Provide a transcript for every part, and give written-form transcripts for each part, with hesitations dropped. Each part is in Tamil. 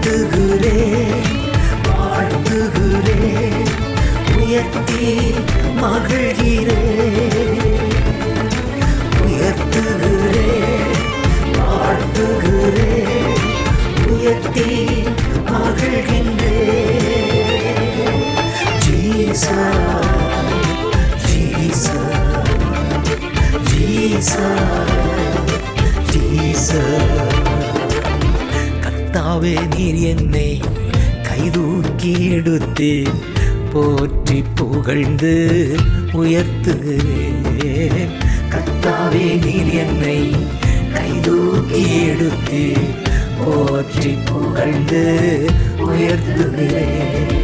வாழ்த்துகிறேன் வாழ்த்துகிறேன் உயர்த்தி மகிழ்கிறேன் உயர்த்துகிறேன் வாழ்த்துகிறேன் உயர்த்தி மகிழ்கின்றேன் ஜீசஸ் ஜீசஸ் ஜீசஸ் ஜீசஸ் கர்த்தாவே நீர் என்னை கைதூக்கி எடுத்து போற்றி புகழ்ந்து உயர்த்துகிறேன் கர்த்தாவே நீர் என்னை கைதூக்கி எடுத்து போற்றி புகழ்ந்து உயர்த்துகிறேன்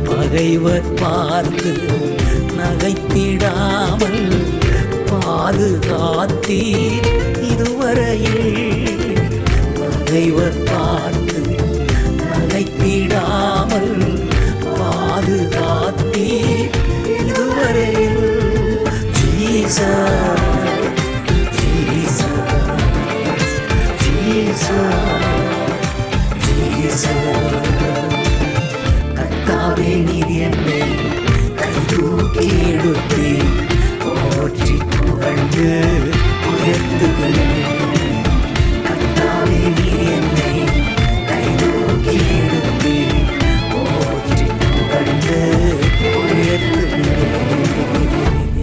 பகைவர் பார்த்து நகைத்திடாமல் பாதுகாத்தீர் இதுவரையில் பகைவர் பார்த்து நகைத்திடாமல் பாதுகாத்தீர் இதுவரையில் ஜீசஸ் ஜீசஸ் ஜீசஸ் ஜீசஸ் கர்த்தாவே நீர் என்னை கைதூக்கி எடுத்து போற்றி புகழ்ந்து உயர்த்துகிறேன்